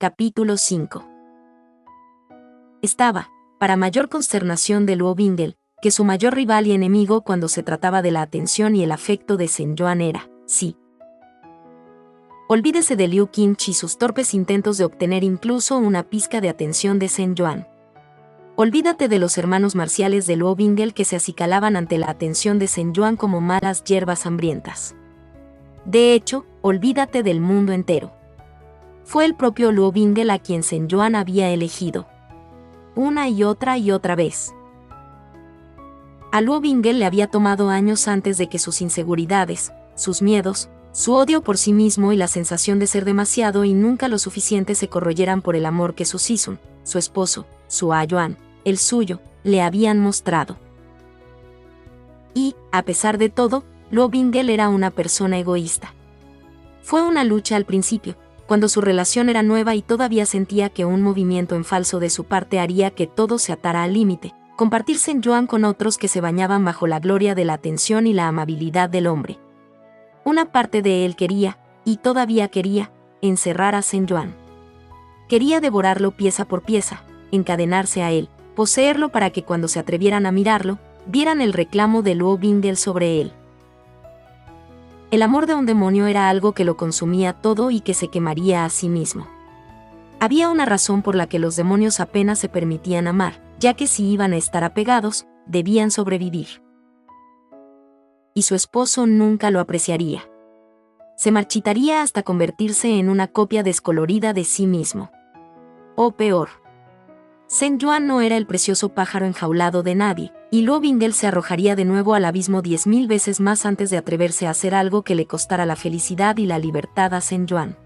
Capítulo 5. Estaba, para mayor consternación de Luo Bingel, que su mayor rival y enemigo cuando se trataba de la atención y el afecto de Zhen Yuan era, sí. Olvídese de Liu Qingqi y sus torpes intentos de obtener incluso una pizca de atención de Zhen Yuan. Olvídate de los hermanos marciales de Luo Bingel que se acicalaban ante la atención de Zhen Yuan como malas hierbas hambrientas. De hecho, olvídate del mundo entero. Fue el propio Luo Bingel a quien Zhen Yuan había elegido. Una y otra vez. A Luo Bingel le había tomado años antes de que sus inseguridades, sus miedos, su odio por sí mismo y la sensación de ser demasiado y nunca lo suficiente se corroyeran por el amor que su Sison, su esposo, su Yuan, el suyo, le habían mostrado. Y, a pesar de todo, Luo Bingel era una persona egoísta. Fue una lucha al principio, cuando su relación era nueva y todavía sentía que un movimiento en falso de su parte haría que todo se atara al límite, compartir Zhen Yuan con otros que se bañaban bajo la gloria de la atención y la amabilidad del hombre. Una parte de él quería, y todavía quería, encerrar a Zhen Yuan. Quería devorarlo pieza por pieza, encadenarse a él, poseerlo para que cuando se atrevieran a mirarlo, vieran el reclamo de Luo Bingel sobre él. El amor de un demonio era algo que lo consumía todo y que se quemaría a sí mismo. Había una razón por la que los demonios apenas se permitían amar, ya que si iban a estar apegados, debían sobrevivir. Y su esposo nunca lo apreciaría. Se marchitaría hasta convertirse en una copia descolorida de sí mismo. O peor. Zhen Yuan no era el precioso pájaro enjaulado de nadie, y Luo Bingel se arrojaría de nuevo al abismo 10.000 veces más antes de atreverse a hacer algo que le costara la felicidad y la libertad a Zhen Yuan.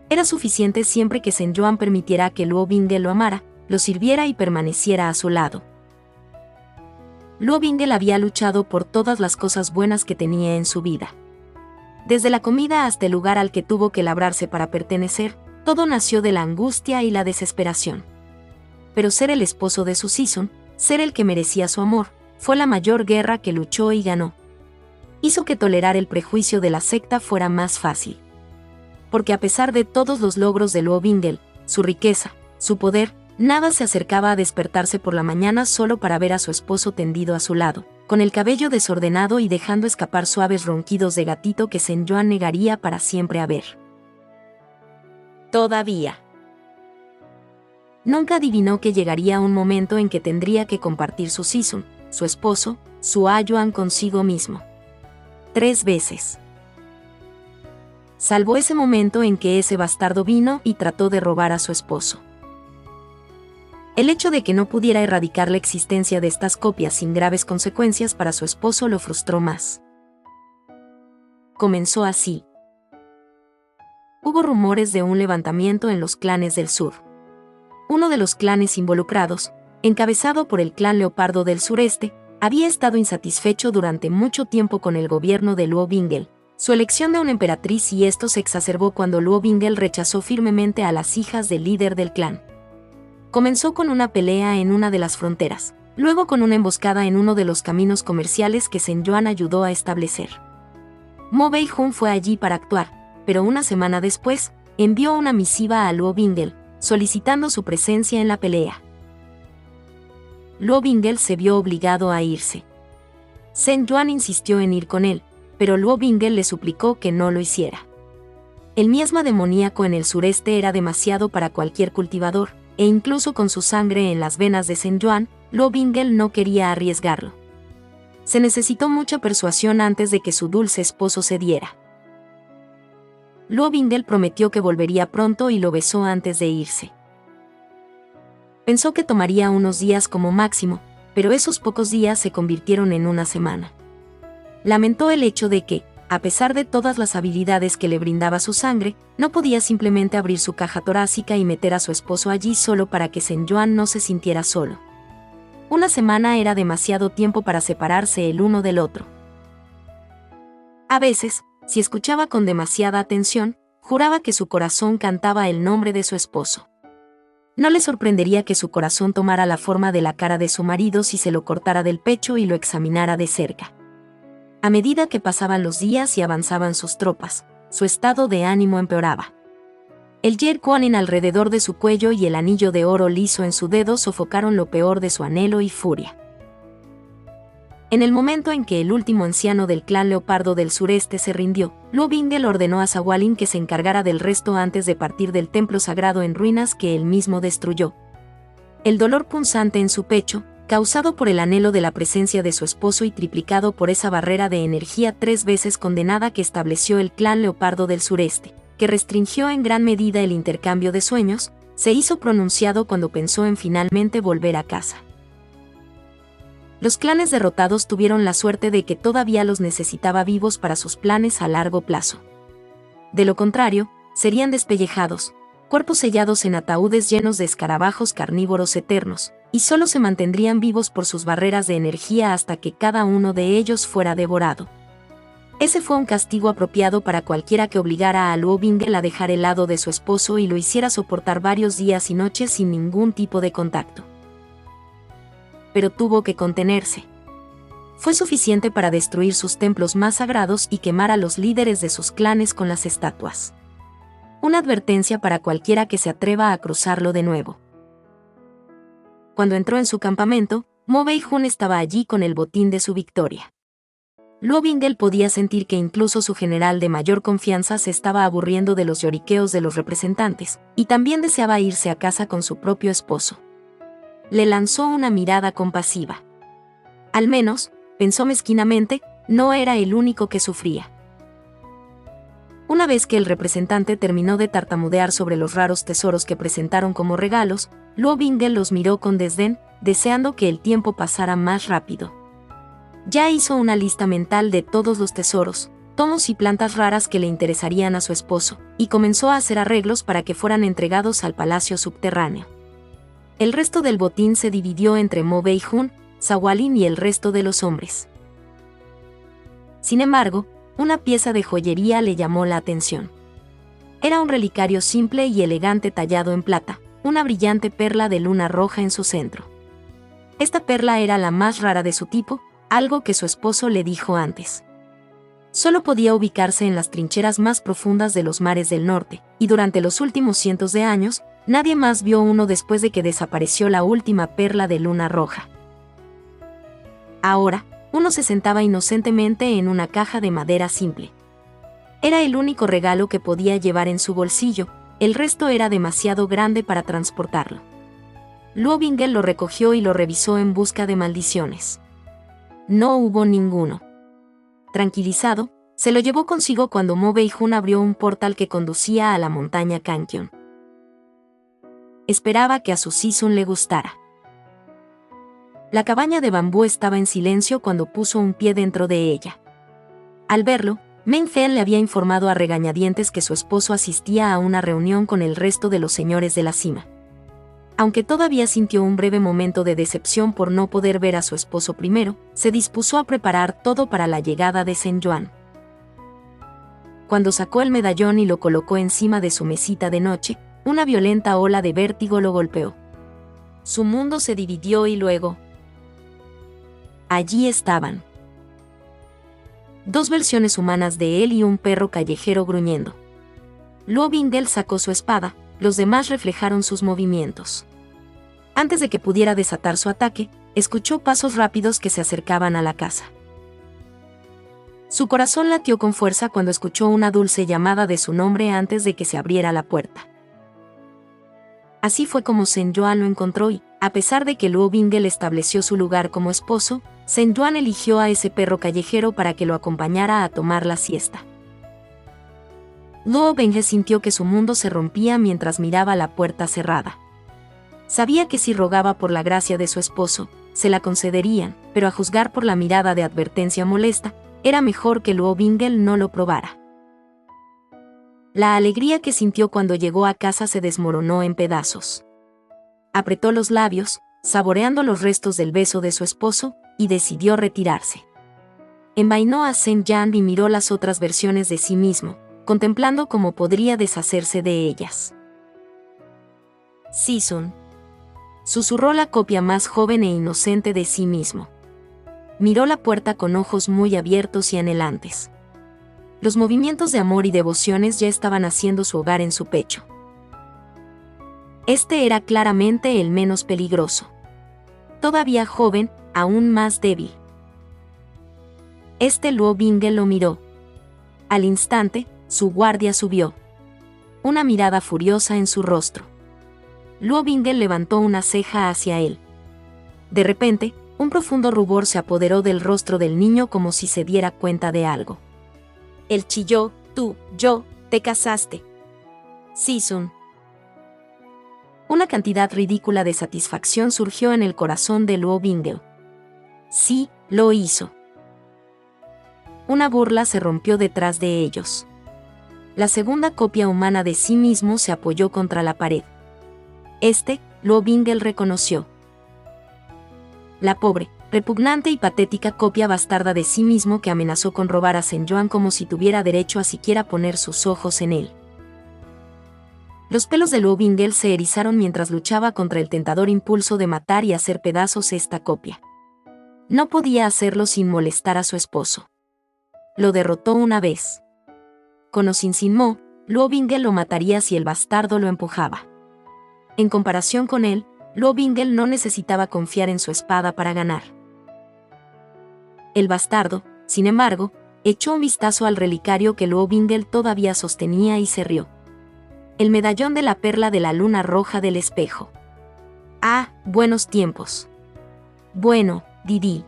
Era suficiente siempre que Zhen Yuan permitiera que Luo Bingel lo amara, lo sirviera y permaneciera a su lado. Luo Bingel había luchado por todas las cosas buenas que tenía en su vida. Desde la comida hasta el lugar al que tuvo que labrarse para pertenecer, todo nació de la angustia y la desesperación. Pero ser el esposo de su Sison, ser el que merecía su amor, fue la mayor guerra que luchó y ganó. Hizo que tolerar el prejuicio de la secta fuera más fácil. Porque a pesar de todos los logros de Luo Bingel, su riqueza, su poder, nada se acercaba a despertarse por la mañana solo para ver a su esposo tendido a su lado, con el cabello desordenado y dejando escapar suaves ronquidos de gatito que Zhen Yuan negaría para siempre a ver. Todavía. Nunca adivinó que llegaría un momento en que tendría que compartir su Sison, su esposo, su Yuan consigo mismo. 3 veces. Salvo ese momento en que ese bastardo vino y trató de robar a su esposo. El hecho de que no pudiera erradicar la existencia de estas copias sin graves consecuencias para su esposo lo frustró más. Comenzó así. Hubo rumores de un levantamiento en los clanes del sur. Uno de los clanes involucrados, encabezado por el clan Leopardo del Sureste, había estado insatisfecho durante mucho tiempo con el gobierno de Luo Bingel, su elección de una emperatriz, y esto se exacerbó cuando Luo Bingel rechazó firmemente a las hijas del líder del clan. Comenzó con una pelea en una de las fronteras, luego con una emboscada en uno de los caminos comerciales que Zhen Yuan ayudó a establecer. Mo Beihun fue allí para actuar, pero una semana después, envió una misiva a Luo Bingel, solicitando su presencia en la pelea. Luo Bingel se vio obligado a irse. Zhen Yuan insistió en ir con él, pero Luo Bingel le suplicó que no lo hiciera. El miasma demoníaco en el sureste era demasiado para cualquier cultivador, e incluso con su sangre en las venas de Zhen Yuan, Luo Bingel no quería arriesgarlo. Se necesitó mucha persuasión antes de que su dulce esposo cediera. Luo Bingel prometió que volvería pronto y lo besó antes de irse. Pensó que tomaría unos días como máximo, pero esos pocos días se convirtieron en una semana. Lamentó el hecho de que, a pesar de todas las habilidades que le brindaba su sangre, no podía simplemente abrir su caja torácica y meter a su esposo allí solo para que Zhen Yuan no se sintiera solo. Una semana era demasiado tiempo para separarse el uno del otro. A veces, si escuchaba con demasiada atención, juraba que su corazón cantaba el nombre de su esposo. No le sorprendería que su corazón tomara la forma de la cara de su marido si se lo cortara del pecho y lo examinara de cerca. A medida que pasaban los días y avanzaban sus tropas, su estado de ánimo empeoraba. El Jet Kuanin alrededor de su cuello y el anillo de oro liso en su dedo sofocaron lo peor de su anhelo y furia. En el momento en que el último anciano del clan Leopardo del Sureste se rindió, Luo Bingel ordenó a Sawalin que se encargara del resto antes de partir del templo sagrado en ruinas que él mismo destruyó. El dolor punzante en su pecho, causado por el anhelo de la presencia de su esposo y triplicado por esa barrera de energía 3 veces condenada que estableció el clan Leopardo del Sureste, que restringió en gran medida el intercambio de sueños, se hizo pronunciado cuando pensó en finalmente volver a casa. Los clanes derrotados tuvieron la suerte de que todavía los necesitaba vivos para sus planes a largo plazo. De lo contrario, serían despellejados, cuerpos sellados en ataúdes llenos de escarabajos carnívoros eternos, y solo se mantendrían vivos por sus barreras de energía hasta que cada uno de ellos fuera devorado. Ese fue un castigo apropiado para cualquiera que obligara a Luo Bingel a dejar el lado de su esposo y lo hiciera soportar varios días y noches sin ningún tipo de contacto. Pero tuvo que contenerse. Fue suficiente para destruir sus templos más sagrados y quemar a los líderes de sus clanes con las estatuas. Una advertencia para cualquiera que se atreva a cruzarlo de nuevo. Cuando entró en su campamento, Mo Beijun estaba allí con el botín de su victoria. Luo Bingel podía sentir que incluso su general de mayor confianza se estaba aburriendo de los lloriqueos de los representantes, y también deseaba irse a casa con su propio esposo. Le lanzó una mirada compasiva. Al menos, pensó mezquinamente, no era el único que sufría. Una vez que el representante terminó de tartamudear sobre los raros tesoros que presentaron como regalos, Luo Bingel los miró con desdén, deseando que el tiempo pasara más rápido. Ya hizo una lista mental de todos los tesoros, tomos y plantas raras que le interesarían a su esposo, y comenzó a hacer arreglos para que fueran entregados al palacio subterráneo. El resto del botín se dividió entre Mo Beijun, Sawalin y el resto de los hombres. Sin embargo, una pieza de joyería le llamó la atención. Era un relicario simple y elegante tallado en plata, una brillante perla de luna roja en su centro. Esta perla era la más rara de su tipo, algo que su esposo le dijo antes. Solo podía ubicarse en las trincheras más profundas de los mares del norte, y durante los últimos cientos de años, nadie más vio uno después de que desapareció la última perla de luna roja. Ahora, uno se sentaba inocentemente en una caja de madera simple. Era el único regalo que podía llevar en su bolsillo, el resto era demasiado grande para transportarlo. Luo Bingel lo recogió y lo revisó en busca de maldiciones. No hubo ninguno. Tranquilizado, se lo llevó consigo cuando Mo Beijun abrió un portal que conducía a la montaña Kangkyon. Esperaba que a su Sisun le gustara. La cabaña de bambú estaba en silencio cuando puso un pie dentro de ella. Al verlo, Meng Fen le había informado a regañadientes que su esposo asistía a una reunión con el resto de los señores de la cima. Aunque todavía sintió un breve momento de decepción por no poder ver a su esposo primero, se dispuso a preparar todo para la llegada de Zhen Yuan. Cuando sacó el medallón y lo colocó encima de su mesita de noche, una violenta ola de vértigo lo golpeó. Su mundo se dividió y luego... Allí estaban. 2 versiones humanas de él y un perro callejero gruñendo. Luo Bingel sacó su espada, los demás reflejaron sus movimientos. Antes de que pudiera desatar su ataque, escuchó pasos rápidos que se acercaban a la casa. Su corazón latió con fuerza cuando escuchó una dulce llamada de su nombre antes de que se abriera la puerta. Así fue como Zhen Yuan lo encontró y, a pesar de que Luo Bingel estableció su lugar como esposo, Zhen Yuan eligió a ese perro callejero para que lo acompañara a tomar la siesta. Luo Bingel sintió que su mundo se rompía mientras miraba la puerta cerrada. Sabía que si rogaba por la gracia de su esposo, se la concederían, pero a juzgar por la mirada de advertencia molesta, era mejor que Luo Bingel no lo probara. La alegría que sintió cuando llegó a casa se desmoronó en pedazos. Apretó los labios, saboreando los restos del beso de su esposo, y decidió retirarse. Envainó a Zhen Yuan y miró las otras versiones de sí mismo, contemplando cómo podría deshacerse de ellas. Sisun, susurró la copia más joven e inocente de sí mismo. Miró la puerta con ojos muy abiertos y anhelantes. Los movimientos de amor y devociones ya estaban haciendo su hogar en su pecho. Este era claramente el menos peligroso. Todavía joven, aún más débil. Luo Bingle lo miró. Al instante, su guardia subió. Una mirada furiosa en su rostro. Luo Bingle levantó una ceja hacia él. De repente, un profundo rubor se apoderó del rostro del niño como si se diera cuenta de algo. Él chilló: te casaste. Sisun. Una cantidad ridícula de satisfacción surgió en el corazón de Luo Bingle. Sí, lo hizo. Una burla se rompió detrás de ellos. La segunda copia humana de sí mismo se apoyó contra la pared. Luo Bingle reconoció. La pobre, repugnante y patética copia bastarda de sí mismo que amenazó con robar a Zhen Yuan como si tuviera derecho a siquiera poner sus ojos en él. Los pelos de Luo Bingle se erizaron mientras luchaba contra el tentador impulso de matar y hacer pedazos esta copia. No podía hacerlo sin molestar a su esposo. Lo derrotó una vez. Con o sin Sin Mo, Luo Bingle lo mataría si el bastardo lo empujaba. En comparación con él, Luo Bingle no necesitaba confiar en su espada para ganar. El bastardo, sin embargo, echó un vistazo al relicario que Luo Bingle todavía sostenía y se rió. El medallón de la perla de la luna roja del espejo. Ah, buenos tiempos. Bueno, Didi.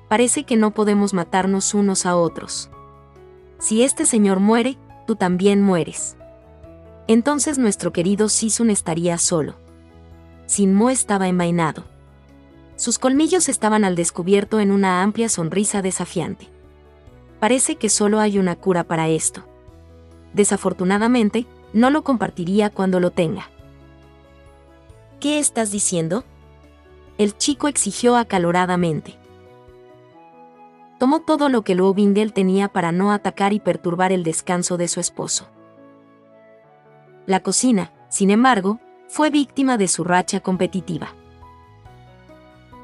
Parece que no podemos matarnos unos a otros. Si este señor muere, tú también mueres. Entonces nuestro querido Sisun estaría solo. Sin Mo estaba envainado. Sus colmillos estaban al descubierto en una amplia sonrisa desafiante. Parece que solo hay una cura para esto. Desafortunadamente, no lo compartiría cuando lo tenga. ¿Qué estás diciendo?, el chico exigió acaloradamente. Tomó todo lo que Luo Bingle tenía para no atacar y perturbar el descanso de su esposo. La cocina, sin embargo, fue víctima de su racha competitiva.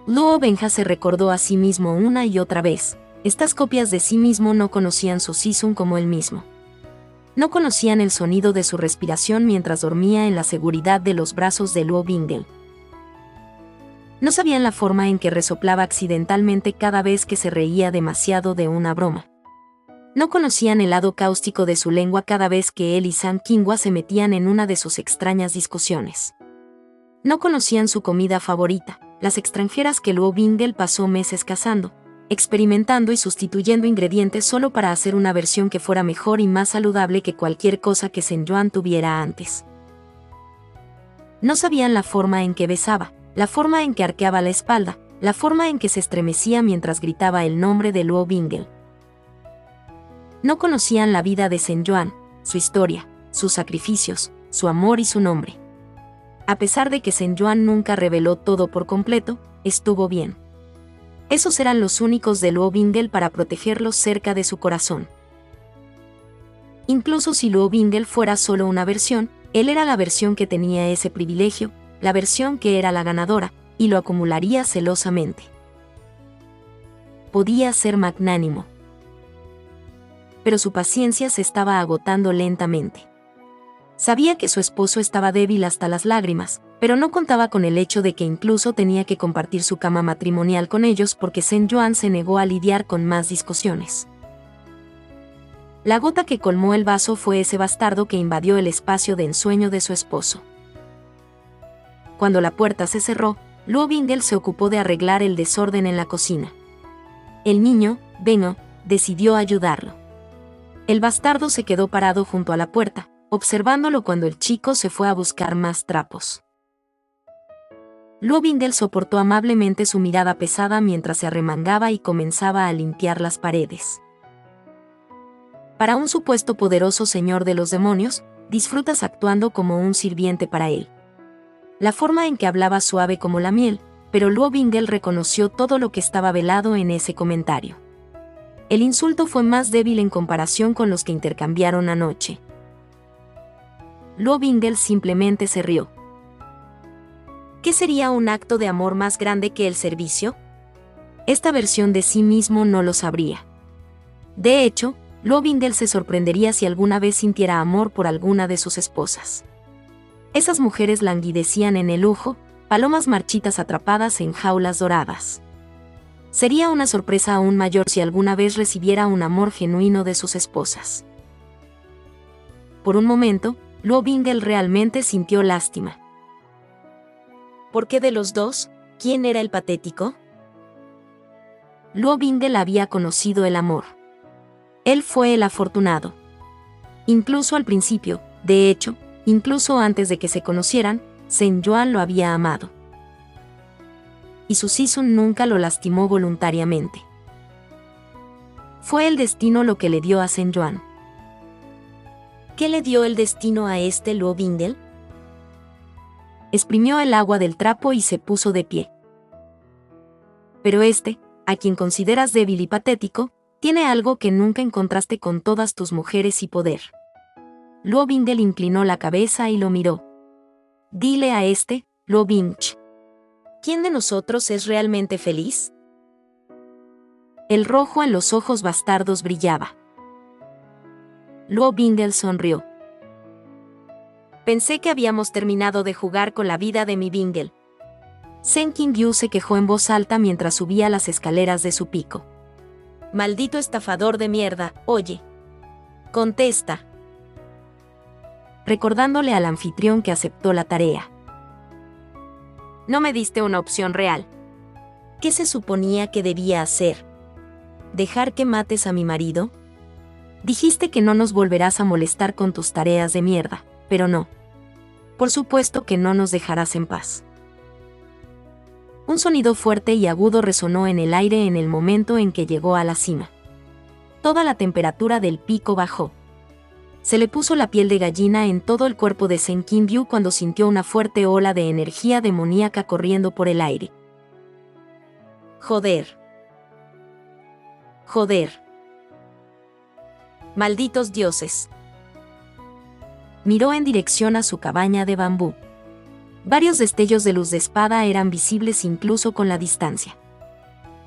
Luo Benja se recordó a sí mismo una y otra vez: estas copias de sí mismo no conocían su Sisun como él mismo. No conocían el sonido de su respiración mientras dormía en la seguridad de los brazos de Luo Bingle. No sabían la forma en que resoplaba accidentalmente cada vez que se reía demasiado de una broma. No conocían el lado cáustico de su lengua cada vez que él y San Qinghua se metían en una de sus extrañas discusiones. No conocían su comida favorita, las extranjeras que Luo Bingle pasó meses cazando, experimentando y sustituyendo ingredientes solo para hacer una versión que fuera mejor y más saludable que cualquier cosa que Zhen Yuan tuviera antes. No sabían la forma en que besaba, la forma en que arqueaba la espalda, la forma en que se estremecía mientras gritaba el nombre de Luo Bingle. No conocían la vida de Zhen Yuan, su historia, sus sacrificios, su amor y su nombre. A pesar de que Zhen Yuan nunca reveló todo por completo, estuvo bien. Esos eran los únicos de Luo Bingle para protegerlos cerca de su corazón. Incluso si Luo Bingle fuera solo una versión, él era la versión que tenía ese privilegio, la versión que era la ganadora, y lo acumularía celosamente. Podía ser magnánimo. Pero su paciencia se estaba agotando lentamente. Sabía que su esposo estaba débil hasta las lágrimas, pero no contaba con el hecho de que incluso tenía que compartir su cama matrimonial con ellos porque Zhen Yuan se negó a lidiar con más discusiones. La gota que colmó el vaso fue ese bastardo que invadió el espacio de ensueño de su esposo. Cuando la puerta se cerró, Luo Bingle se ocupó de arreglar el desorden en la cocina. El niño, Bengo, decidió ayudarlo. El bastardo se quedó parado junto a la puerta, observándolo cuando el chico se fue a buscar más trapos. Luo Bingle soportó amablemente su mirada pesada mientras se arremangaba y comenzaba a limpiar las paredes. Para un supuesto poderoso señor de los demonios, disfrutas actuando como un sirviente para él. La forma en que hablaba suave como la miel, pero Luo Bingle reconoció todo lo que estaba velado en ese comentario. El insulto fue más débil en comparación con los que intercambiaron anoche. Luo Bingle simplemente se rió. ¿Qué sería un acto de amor más grande que el servicio? Esta versión de sí mismo no lo sabría. De hecho, Luo Bingle se sorprendería si alguna vez sintiera amor por alguna de sus esposas. Esas mujeres languidecían en el lujo, palomas marchitas atrapadas en jaulas doradas. Sería una sorpresa aún mayor si alguna vez recibiera un amor genuino de sus esposas. Por un momento, Luo Bingel realmente sintió lástima. ¿Por qué de los dos? ¿Quién era el patético? Luo Bingel había conocido el amor. Él fue el afortunado. Incluso al principio, de hecho, incluso antes de que se conocieran, Zhen Yuan lo había amado. Y su Sisun nunca lo lastimó voluntariamente. Fue el destino lo que le dio a Zhen Yuan. ¿Qué le dio el destino a este Luo Bingel? Exprimió el agua del trapo y se puso de pie. Pero a quien consideras débil y patético, tiene algo que nunca encontraste con todas tus mujeres y poder. Luo Bingel inclinó la cabeza y lo miró. Dile a Luo Bingch. ¿Quién de nosotros es realmente feliz? El rojo en los ojos bastardos brillaba. Luo Bingel sonrió. Pensé que habíamos terminado de jugar con la vida de mi Bingel. Zhen Qingyu se quejó en voz alta mientras subía las escaleras de su pico. Maldito estafador de mierda, oye. Contesta. Recordándole al anfitrión que aceptó la tarea. No me diste una opción real. ¿Qué se suponía que debía hacer? ¿Dejar que mates a mi marido? Dijiste que no nos volverás a molestar con tus tareas de mierda, pero no. Por supuesto que no nos dejarás en paz. Un sonido fuerte y agudo resonó en el aire en el momento en que llegó a la cima. Toda la temperatura del pico bajó. Se le puso la piel de gallina en todo el cuerpo de Zhen Qingyu cuando sintió una fuerte ola de energía demoníaca corriendo por el aire. Joder. Joder. Malditos dioses. Miró en dirección a su cabaña de bambú. Varios destellos de luz de espada eran visibles incluso con la distancia.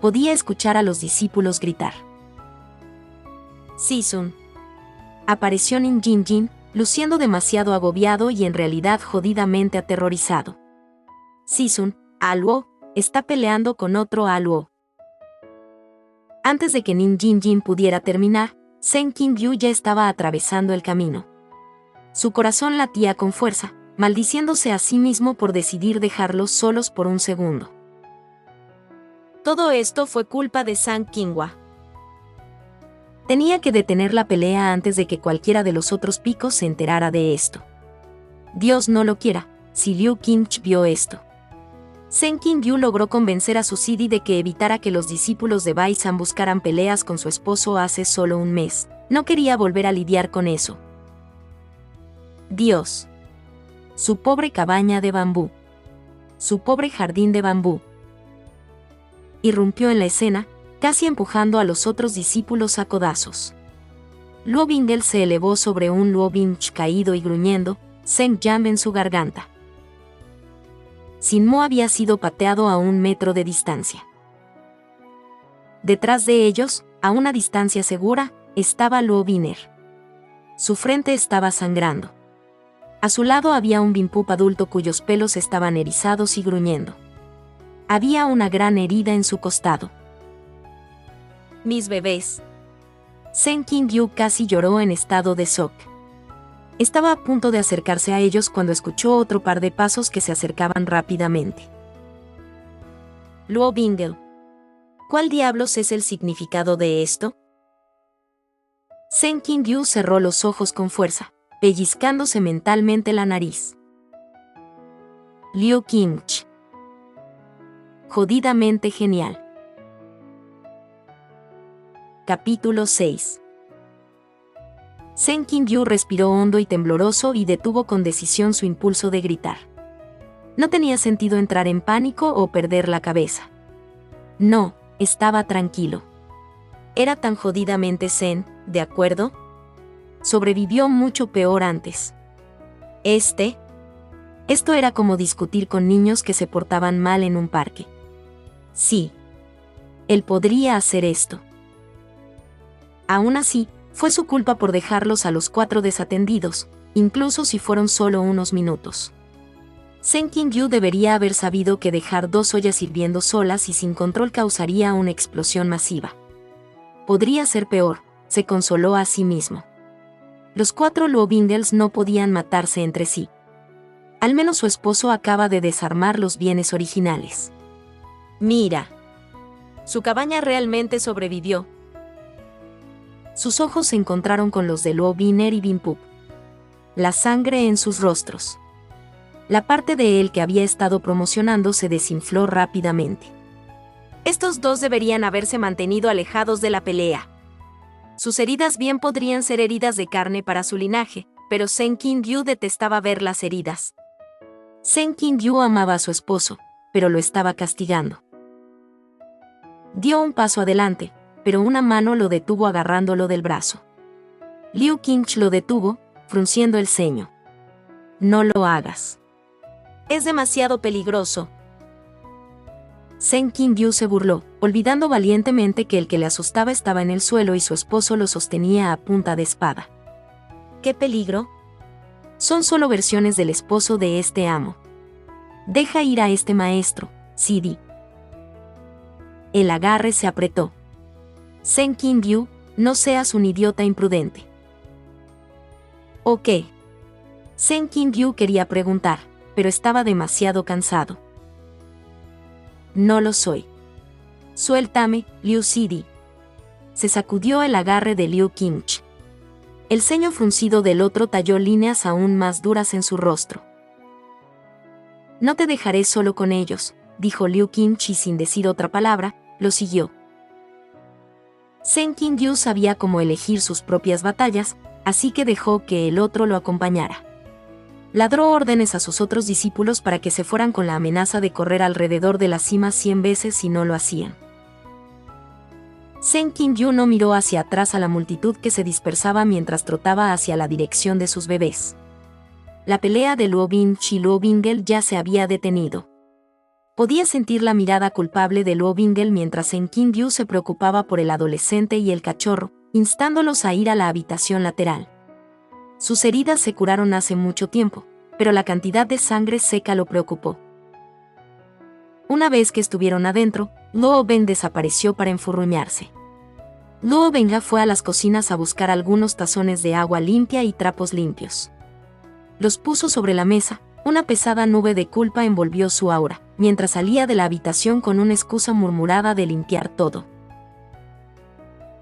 Podía escuchar a los discípulos gritar. Sisun. Apareció Nin Jinjin, luciendo demasiado agobiado y en realidad jodidamente aterrorizado. Sisun, Aluo, está peleando con otro Aluo. Antes de que Nin Jinjin pudiera terminar, Zhen Qingyu ya estaba atravesando el camino. Su corazón latía con fuerza, maldiciéndose a sí mismo por decidir dejarlos solos por un segundo. Todo esto fue culpa de Zhang Qinghua. Tenía que detener la pelea antes de que cualquiera de los otros picos se enterara de esto. Dios no lo quiera, si Liu Qingch vio esto. Zhen Qingyu logró convencer a su Sidi de que evitara que los discípulos de Bai Zhan buscaran peleas con su esposo hace solo un mes. No quería volver a lidiar con eso. Dios. Su pobre cabaña de bambú. Su pobre jardín de bambú. Irrumpió en la escena, casi empujando a los otros discípulos a codazos. Luo Bingel se elevó sobre un Luo Bingch caído y gruñendo, Zheng Jam en su garganta. Sin Mo había sido pateado a 1 metro de distancia. Detrás de ellos, a una distancia segura, estaba Luo Biner. Su frente estaba sangrando. A su lado había un Binpup adulto cuyos pelos estaban erizados y gruñendo. Había una gran herida en su costado. Mis bebés. Zhen Qingyu casi lloró en estado de shock. Estaba a punto de acercarse a ellos cuando escuchó otro par de pasos que se acercaban rápidamente. Luo Bingel. ¿Cuál diablos es el significado de esto? Zhen Qingyu cerró los ojos con fuerza, pellizcándose mentalmente la nariz. Liu Qingch. Jodidamente genial. Capítulo 6. Zhen Qingyu respiró hondo y tembloroso y detuvo con decisión su impulso de gritar. No tenía sentido entrar en pánico o perder la cabeza. No, estaba tranquilo. Era tan jodidamente zen, ¿de acuerdo? Sobrevivió mucho peor antes. Esto era como discutir con niños que se portaban mal en un parque. Sí. Él podría hacer esto. Aún así, fue su culpa por dejarlos a los 4 desatendidos, incluso si fueron solo unos minutos. Sen Qingyu debería haber sabido que dejar 2 ollas hirviendo solas y sin control causaría una explosión masiva. Podría ser peor, se consoló a sí mismo. Los 4 Luo Bingels no podían matarse entre sí. Al menos su esposo acaba de desarmar los bienes originales. Mira. Su cabaña realmente sobrevivió. Sus ojos se encontraron con los de Luo Biner y Bin Pup. La sangre en sus rostros. La parte de él que había estado promocionando se desinfló rápidamente. Estos 2 deberían haberse mantenido alejados de la pelea. Sus heridas bien podrían ser heridas de carne para su linaje, pero Sen Qingyu detestaba ver las heridas. Sen Qingyu amaba a su esposo, pero lo estaba castigando. Dio un paso adelante, pero una mano lo detuvo agarrándolo del brazo. Liu Qingche lo detuvo, frunciendo el ceño. No lo hagas. Es demasiado peligroso. Sen Qingyu se burló, olvidando valientemente que el que le asustaba estaba en el suelo y su esposo lo sostenía a punta de espada. ¿Qué peligro? Son solo versiones del esposo de este amo. Deja ir a este maestro, Sidi. El agarre se apretó. Sen Qingyu, no seas un idiota imprudente. ¿O qué? Sen Qingyu quería preguntar, pero estaba demasiado cansado. No lo soy. Suéltame, Liu Sidi. Se sacudió el agarre de Liu Qingche. El ceño fruncido del otro talló líneas aún más duras en su rostro. No te dejaré solo con ellos, dijo Liu Qingche y sin decir otra palabra, lo siguió. Sen Qingyu sabía cómo elegir sus propias batallas, así que dejó que el otro lo acompañara. Ladró órdenes a sus otros discípulos para que se fueran con la amenaza de correr alrededor de la cima 100 veces si no lo hacían. Sen Qingyu no miró hacia atrás a la multitud que se dispersaba mientras trotaba hacia la dirección de sus bebés. La pelea de Luo Bingche y Luo Bingel ya se había detenido. Podía sentir la mirada culpable de Luo Bingel mientras Sen Qingyu se preocupaba por el adolescente y el cachorro, instándolos a ir a la habitación lateral. Sus heridas se curaron hace mucho tiempo, pero la cantidad de sangre seca lo preocupó. Una vez que estuvieron adentro, Luo Ben desapareció para enfurruñarse. Luo Benga fue a las cocinas a buscar algunos tazones de agua limpia y trapos limpios. Los puso sobre la mesa, una pesada nube de culpa envolvió su aura, mientras salía de la habitación con una excusa murmurada de limpiar todo.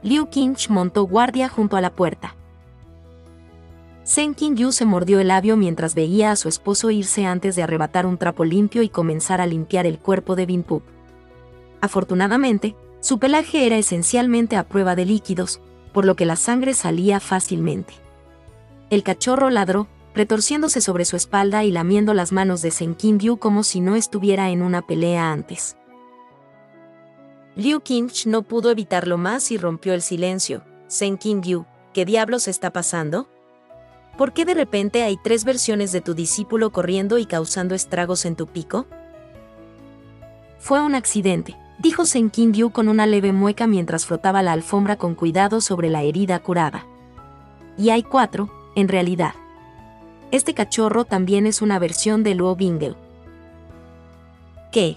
Liu Qingche montó guardia junto a la puerta. Sen Qingyu se mordió el labio mientras veía a su esposo irse antes de arrebatar un trapo limpio y comenzar a limpiar el cuerpo de Bin Pup. Afortunadamente, su pelaje era esencialmente a prueba de líquidos, por lo que la sangre salía fácilmente. El cachorro ladró, retorciéndose sobre su espalda y lamiendo las manos de Sen Qingyu como si no estuviera en una pelea antes. Liu Qingche no pudo evitarlo más y rompió el silencio. Sen Qingyu, ¿qué diablos está pasando? ¿Por qué de repente hay 3 versiones de tu discípulo corriendo y causando estragos en tu pico? Fue un accidente, dijo Sen Qingyu con una leve mueca mientras frotaba la alfombra con cuidado sobre la herida curada. Y hay 4, en realidad. Este cachorro también es una versión de Luo Bingel. ¿Qué?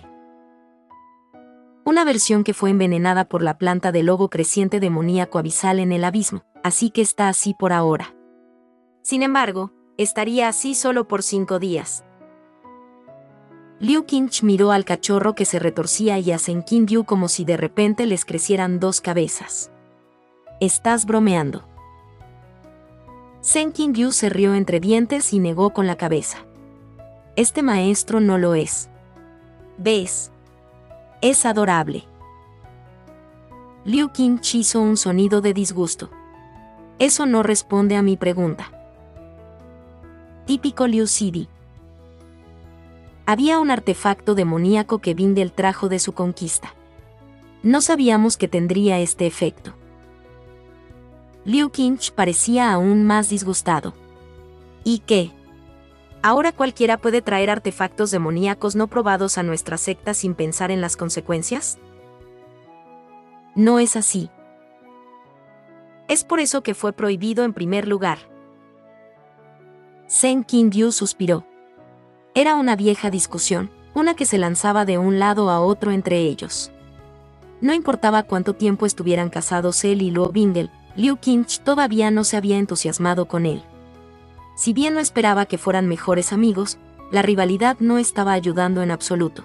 Una versión que fue envenenada por la planta del lobo creciente demoníaco abisal en el abismo, así que está así por ahora. Sin embargo, estaría así solo por 5 días. Liu Qingche miró al cachorro que se retorcía y a Sen Qingyu como si de repente les crecieran 2 cabezas. ¿Estás bromeando? Sen Qingyu se rió entre dientes y negó con la cabeza. Este maestro no lo es. ¿Ves? Es adorable. Liu Qingche hizo un sonido de disgusto. Eso no responde a mi pregunta. Típico Liu Sidi. Había un artefacto demoníaco que Bingel trajo de su conquista. No sabíamos que tendría este efecto. Liu Qingche parecía aún más disgustado. ¿Y qué? ¿Ahora cualquiera puede traer artefactos demoníacos no probados a nuestra secta sin pensar en las consecuencias? No es así. Es por eso que fue prohibido en primer lugar. Sen Qingyu suspiró. Era una vieja discusión, una que se lanzaba de un lado a otro entre ellos. No importaba cuánto tiempo estuvieran casados él y Luo Bingel, Liu Qingche todavía no se había entusiasmado con él. Si bien no esperaba que fueran mejores amigos, la rivalidad no estaba ayudando en absoluto.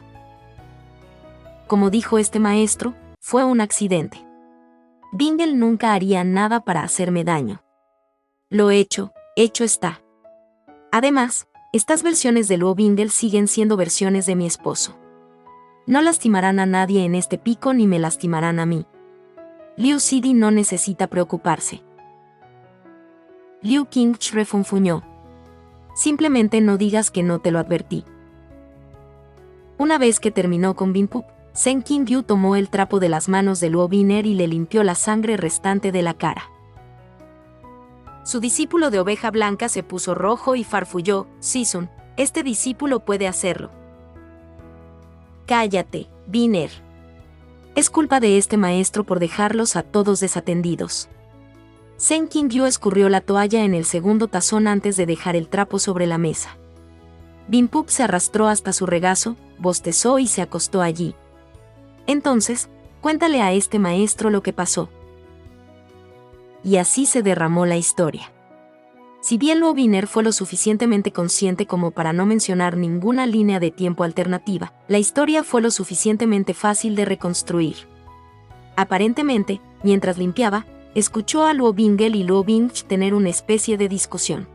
Como dijo este maestro, fue un accidente. Bingel nunca haría nada para hacerme daño. Lo hecho está. Además, estas versiones de Luo Bingel siguen siendo versiones de mi esposo. No lastimarán a nadie en este pico ni me lastimarán a mí. Liu Sidi no necesita preocuparse. Liu Qingche refunfuñó. Simplemente no digas que no te lo advertí. Una vez que terminó con Bin Pup, Zheng Qingyu tomó el trapo de las manos de Luo Biner y le limpió la sangre restante de la cara. Su discípulo de oveja blanca se puso rojo y farfulló: Season, este discípulo puede hacerlo. Cállate, Biner. Es culpa de este maestro por dejarlos a todos desatendidos. Zheng Qingyu escurrió la toalla en el segundo tazón antes de dejar el trapo sobre la mesa. Bin Pup se arrastró hasta su regazo, bostezó y se acostó allí. Entonces, cuéntale a este maestro lo que pasó. Y así se derramó la historia. Si bien Luo Biner fue lo suficientemente consciente como para no mencionar ninguna línea de tiempo alternativa, la historia fue lo suficientemente fácil de reconstruir. Aparentemente, mientras limpiaba, escuchó a Luo Bingel y Luo Bingche tener una especie de discusión.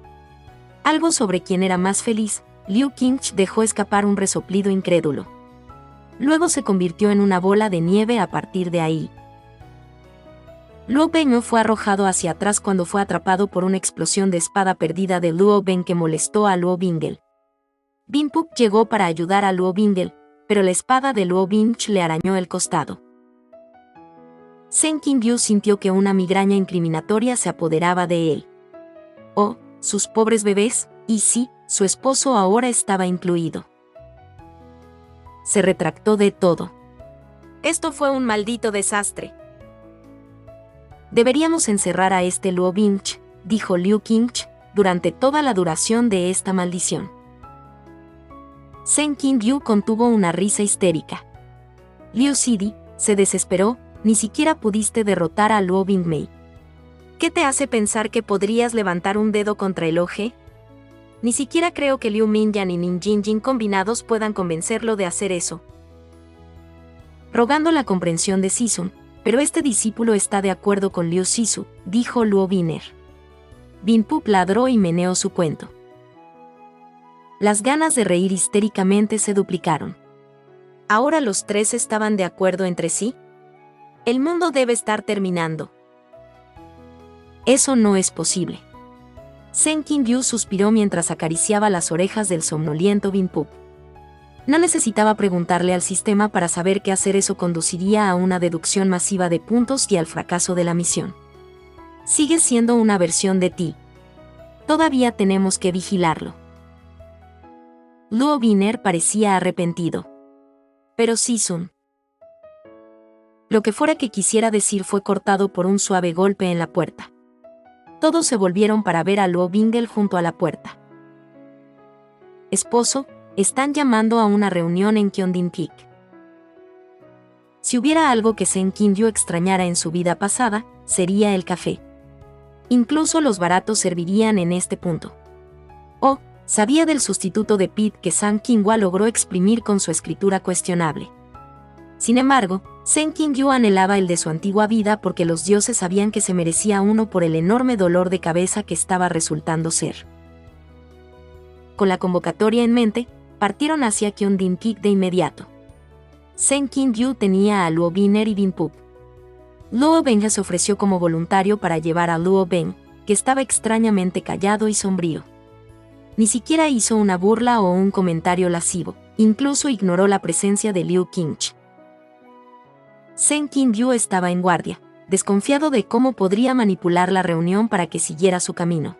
Algo sobre quién era más feliz. Liu Qingche dejó escapar un resoplido incrédulo. Luego se convirtió en una bola de nieve a partir de ahí. Luo Ben fue arrojado hacia atrás cuando fue atrapado por una explosión de espada perdida de Luo Ben que molestó a Luo Bingel. Bin Pup llegó para ayudar a Luo Bingel, pero la espada de Luo Bingche le arañó el costado. Zheng Qingyu sintió que una migraña incriminatoria se apoderaba de él. Oh, sus pobres bebés, y sí, su esposo ahora estaba incluido. Se retractó de todo. Esto fue un maldito desastre. Deberíamos encerrar a este Luo Bingche, dijo Liu Qingche, durante toda la duración de esta maldición. Zheng Qingyu contuvo una risa histérica. Liu Sidi se desesperó: ni siquiera pudiste derrotar a Luo Bingmei. ¿Qué te hace pensar que podrías levantar un dedo contra el OG? Ni siquiera creo que Liu Mingyan y Nin Jinjin combinados puedan convencerlo de hacer eso. Rogando la comprensión de Season, pero este discípulo está de acuerdo con Liu Sisu, dijo Luo Biner. Bin Pup ladró y meneó su cuento. Las ganas de reír histéricamente se duplicaron. ¿Ahora los tres estaban de acuerdo entre sí? El mundo debe estar terminando. Eso no es posible. Zheng Qingyu suspiró mientras acariciaba las orejas del somnoliento Bin Pup. No necesitaba preguntarle al sistema para saber que hacer eso conduciría a una deducción masiva de puntos y al fracaso de la misión. Sigue siendo una versión de ti. Todavía tenemos que vigilarlo. Luo Biner parecía arrepentido. Pero Season. Lo que fuera que quisiera decir fue cortado por un suave golpe en la puerta. Todos se volvieron para ver a Luo Bingel junto a la puerta. Esposo, están llamando a una reunión en Kyondin Peak. Si hubiera algo que Zheng Qingyu extrañara en su vida pasada, sería el café. Incluso los baratos servirían en este punto. Oh, sabía del sustituto de Pete que Zhang Qinghua logró exprimir con su escritura cuestionable. Sin embargo, Zheng Qingyu anhelaba el de su antigua vida porque los dioses sabían que se merecía uno por el enorme dolor de cabeza que estaba resultando ser. Con la convocatoria en mente, partieron hacia Kyondin Peak de inmediato. Zheng Qingyu tenía a Luo Biner y Bin Pup. Luo Ben se ofreció como voluntario para llevar a Luo Ben, que estaba extrañamente callado y sombrío. Ni siquiera hizo una burla o un comentario lascivo, incluso ignoró la presencia de Liu Qingche. Zheng Qingyu estaba en guardia, desconfiado de cómo podría manipular la reunión para que siguiera su camino.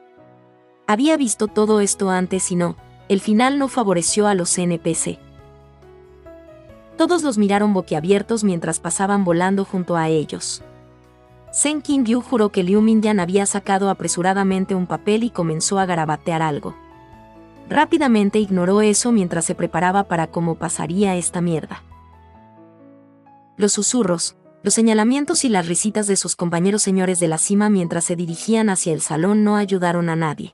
Había visto todo esto antes y no, el final no favoreció a los NPC. Todos los miraron boquiabiertos mientras pasaban volando junto a ellos. Zheng Qingyu juró que Liu Mingyan había sacado apresuradamente un papel y comenzó a garabatear algo. Rápidamente ignoró eso mientras se preparaba para cómo pasaría esta mierda. Los susurros, los señalamientos y las risitas de sus compañeros señores de la cima mientras se dirigían hacia el salón no ayudaron a nadie.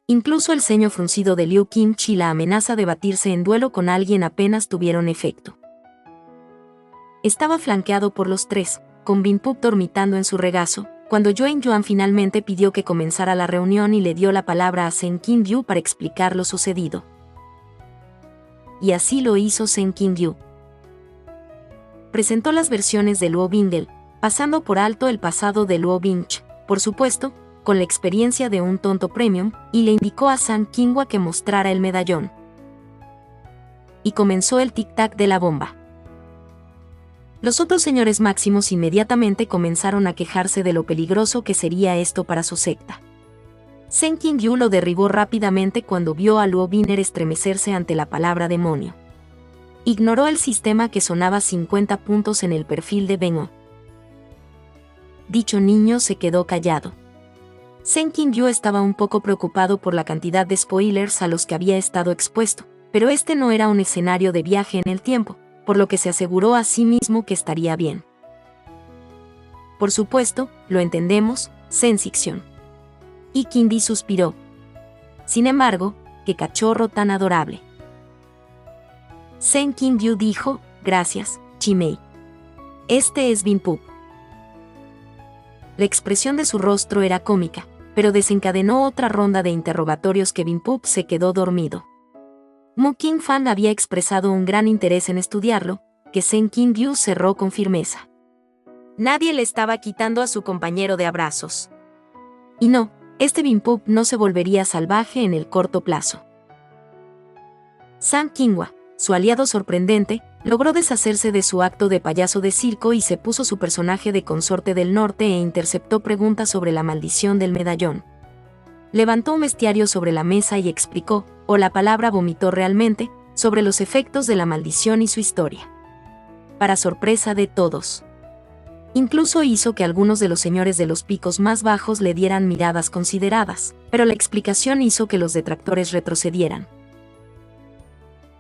Incluso el ceño fruncido de Liu Qingqi y la amenaza de batirse en duelo con alguien apenas tuvieron efecto. Estaba flanqueado por los tres, con Binpup dormitando en su regazo, cuando Yuan Yuan finalmente pidió que comenzara la reunión y le dio la palabra a Shen Qingyu para explicar lo sucedido. Y así lo hizo Shen Qingyu. Presentó las versiones de Luo Bingel, pasando por alto el pasado de Luo Bingch, por supuesto, con la experiencia de un tonto premium, y le indicó a Shen Qingyu que mostrara el medallón. Y comenzó el tic-tac de la bomba. Los otros señores máximos inmediatamente comenzaron a quejarse de lo peligroso que sería esto para su secta. Shen Qingyu lo derribó rápidamente cuando vio a Luo Bingel estremecerse ante la palabra demonio. Ignoró el sistema que sonaba 50 puntos en el perfil de Bengo. Dicho niño se quedó callado. Shen Qingyu estaba un poco preocupado por la cantidad de spoilers a los que había estado expuesto, pero este no era un escenario de viaje en el tiempo, por lo que se aseguró a sí mismo que estaría bien. Por supuesto, lo entendemos, Shen-Xixion. Y Qingdi suspiró. Sin embargo, qué cachorro tan adorable. Shen Qingyu dijo, gracias, Chimei. Este es Binpup. La expresión de su rostro era cómica, pero desencadenó otra ronda de interrogatorios que Binpup se quedó dormido. Mu Qingfang había expresado un gran interés en estudiarlo, que Shen Qingyu cerró con firmeza. Nadie le estaba quitando a su compañero de abrazos. Y no, este Binpup no se volvería salvaje en el corto plazo. Shen Qingyu, su aliado sorprendente, logró deshacerse de su acto de payaso de circo y se puso su personaje de consorte del norte e interceptó preguntas sobre la maldición del medallón. Levantó un bestiario sobre la mesa y explicó, o la palabra vomitó realmente, sobre los efectos de la maldición y su historia. Para sorpresa de todos. Incluso hizo que algunos de los señores de los picos más bajos le dieran miradas consideradas, pero la explicación hizo que los detractores retrocedieran.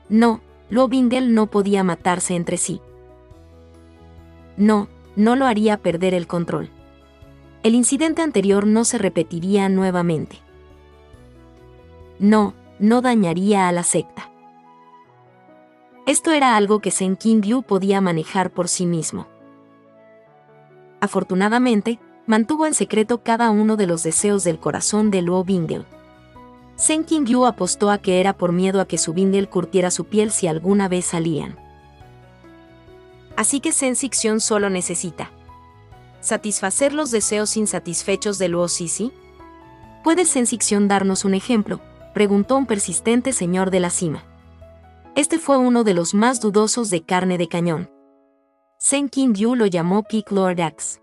No, Luo Bingel no podía matarse entre sí. No, no lo haría perder el control. El incidente anterior no se repetiría nuevamente. No, no dañaría a la secta. Esto era algo que Shen Qingyu podía manejar por sí mismo. Afortunadamente, mantuvo en secreto cada uno de los deseos del corazón de Luo Bingel. Shen Qingyu apostó a que era por miedo a que su Bingel curtiera su piel si alguna vez salían. Así que Shen-Xixion solo necesita satisfacer los deseos insatisfechos de Luo Sisi. ¿Puede Shen-Xixion darnos un ejemplo?, preguntó un persistente señor de la cima. Este fue uno de los más dudosos de carne de cañón. Shen Qingyu lo llamó Peak Lord Axe.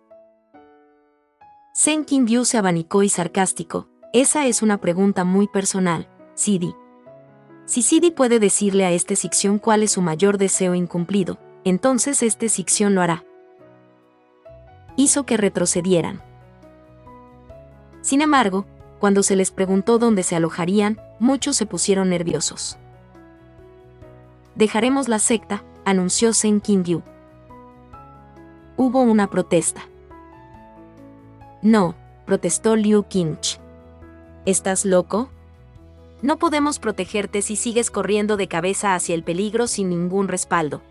Shen Qingyu se abanicó y sarcástico. Esa es una pregunta muy personal, Sidi. Si Sidi puede decirle a este Xixion cuál es su mayor deseo incumplido, entonces este Xixion lo hará. Hizo que retrocedieran. Sin embargo, cuando se les preguntó dónde se alojarían, muchos se pusieron nerviosos. Dejaremos la secta, anunció Shen Qingyu. Hubo una protesta. No, protestó Liu Qingqi. ¿Estás loco? No podemos protegerte si sigues corriendo de cabeza hacia el peligro sin ningún respaldo.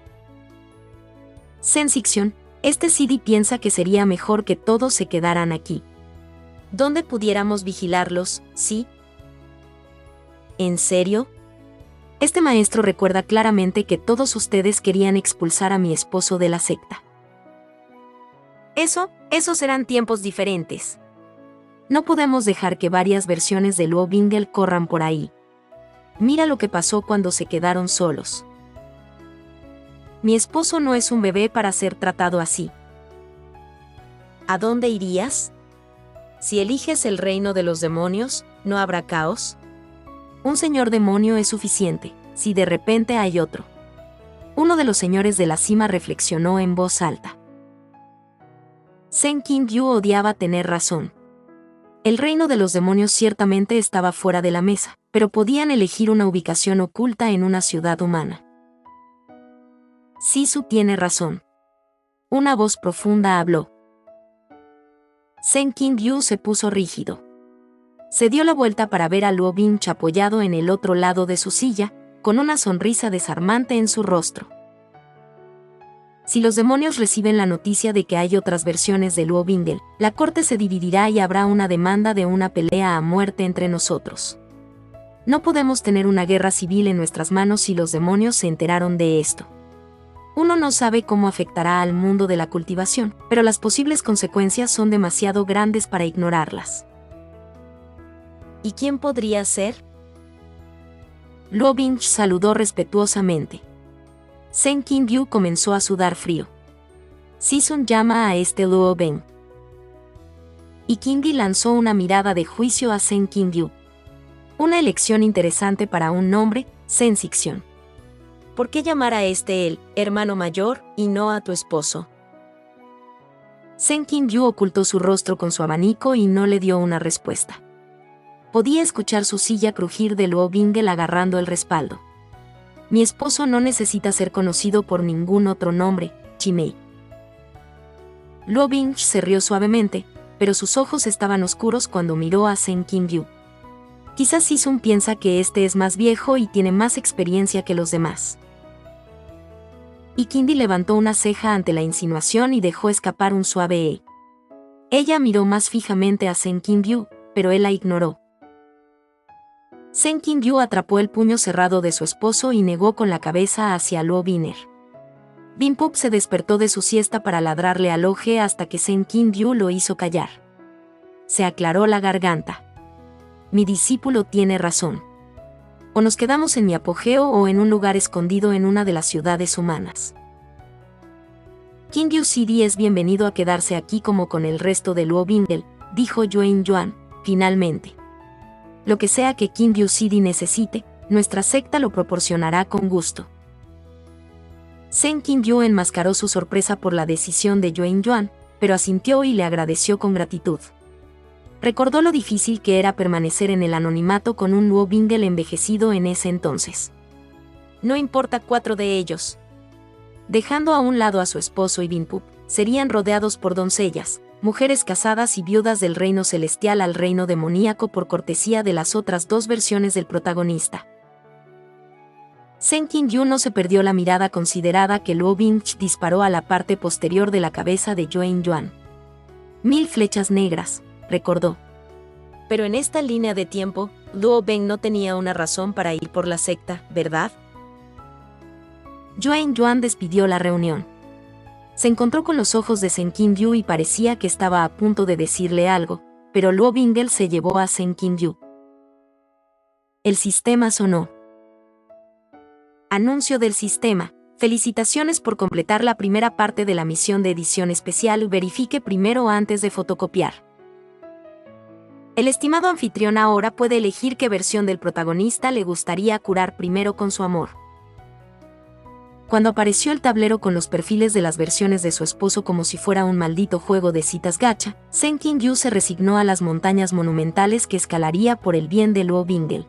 Shen-Xixion, este Sidi piensa que sería mejor que todos se quedaran aquí. ¿Dónde pudiéramos vigilarlos, sí? ¿En serio? Este maestro recuerda claramente que todos ustedes querían expulsar a mi esposo de la secta. Esos eran tiempos diferentes. No podemos dejar que varias versiones de Luo Bingel corran por ahí. Mira lo que pasó cuando se quedaron solos. Mi esposo no es un bebé para ser tratado así. ¿A dónde irías? Si eliges el reino de los demonios, ¿no habrá caos? Un señor demonio es suficiente, si de repente hay otro. Uno de los señores de la cima reflexionó en voz alta. Shen Qingyu odiaba tener razón. El reino de los demonios ciertamente estaba fuera de la mesa, pero podían elegir una ubicación oculta en una ciudad humana. Sisu tiene razón. Una voz profunda habló. Sen Qingyu se puso rígido. Se dio la vuelta para ver a Luo Bingge apoyado en el otro lado de su silla, con una sonrisa desarmante en su rostro. Si los demonios reciben la noticia de que hay otras versiones de Luo Bingge, la corte se dividirá y habrá una demanda de una pelea a muerte entre nosotros. No podemos tener una guerra civil en nuestras manos si los demonios se enteraron de esto. Uno no sabe cómo afectará al mundo de la cultivación, pero las posibles consecuencias son demasiado grandes para ignorarlas. ¿Y quién podría ser? Luo Bingge saludó respetuosamente. Sen Qingyu comenzó a sudar frío. Sisun llama a este Luo Bingge. Y Qingdi lanzó una mirada de juicio a Sen Qingyu. Una elección interesante para un nombre, Sen Xixion. ¿Por qué llamar a este el hermano mayor y no a tu esposo? Sen Qingyu ocultó su rostro con su abanico y no le dio una respuesta. Podía escuchar su silla crujir de Luo Bingge agarrando el respaldo. Mi esposo no necesita ser conocido por ningún otro nombre, Chimei. Luo Bingge se rió suavemente, pero sus ojos estaban oscuros cuando miró a Sen Qingyu. Quizás Sisun piensa que este es más viejo y tiene más experiencia que los demás. Y Qingdi levantó una ceja ante la insinuación y dejó escapar un suave "eh". Ella miró más fijamente a Sen Qingyu, pero él la ignoró. Sen Qingyu atrapó el puño cerrado de su esposo y negó con la cabeza hacia Luo Bingge. Binpup se despertó de su siesta para ladrarle al oje hasta que Sen Qingyu lo hizo callar. Se aclaró la garganta. Mi discípulo tiene razón. O nos quedamos en mi apogeo o en un lugar escondido en una de las ciudades humanas. Qingyu City es bienvenido a quedarse aquí como con el resto de Luo Bingge, dijo Yuan Yuan, finalmente. Lo que sea que Qingyu City necesite, nuestra secta lo proporcionará con gusto. Sen Qingyu enmascaró su sorpresa por la decisión de Yuan Yuan, pero asintió y le agradeció con gratitud. Recordó lo difícil que era permanecer en el anonimato con un Luo Bingge envejecido en ese entonces. No importa 4 de ellos. Dejando a un lado a su esposo y Binpup, serían rodeados por doncellas, mujeres casadas y viudas del reino celestial al reino demoníaco por cortesía de las otras 2 versiones del protagonista. Sen Qingyu no se perdió la mirada considerada que Luo Bingge disparó a la parte posterior de la cabeza de Yuan Yuan. 1000 flechas negras, recordó. Pero en esta línea de tiempo, Luo Bingge no tenía una razón para ir por la secta, ¿verdad? Yuan Yuan despidió la reunión. Se encontró con los ojos de Sen Qingyu y parecía que estaba a punto de decirle algo, pero Luo Bingge se llevó a Sen Qingyu. El sistema sonó. Anuncio del sistema. Felicitaciones por completar la primera parte de la misión de edición especial. Verifique primero antes de fotocopiar. El estimado anfitrión ahora puede elegir qué versión del protagonista le gustaría curar primero con su amor. Cuando apareció el tablero con los perfiles de las versiones de su esposo como si fuera un maldito juego de citas gacha, Sen Qingyu se resignó a las montañas monumentales que escalaría por el bien de Luo Bingge.